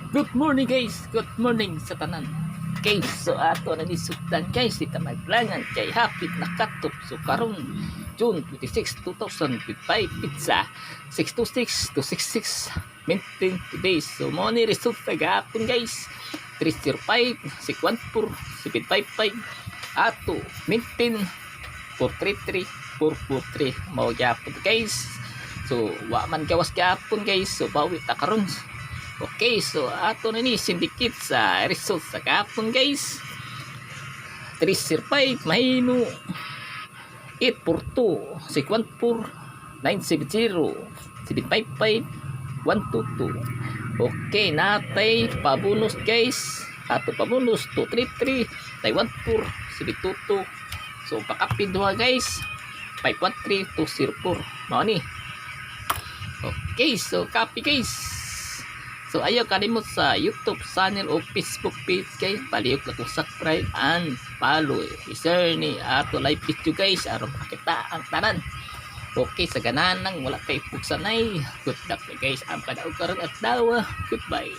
Good morning guys, good morning sa tanan. Guys, so ato na nisugdan guys, ita maglangan kay hapit na katop. So karon June 26, 2025 pizza 626 to 66 maintain today. So mo ni result gahapon guys. 305 614 755 ato maintain 433 443 mao gyapon guys. So wa man gawas gyapon guys. So bawi ta karon. Okay, so ato na ni syndicate sa result sa kahapon guys. 305 mahino 842 614 970 755 122. Okay, natay pabonus guys. Ato pabonus 233 914 722. So pakapin duha guys. 513 204 mao ni. Okay, so copy guys. So ayaw kalimot sa YouTube channel o Facebook page guys. Palihog na kung subscribe and follow. I-share ni ato live video guys. Aron makita ang tanan. Okay, sa gananang wala kay pugsanay. Good luck guys. Ang padaog karon at dawa. Goodbye.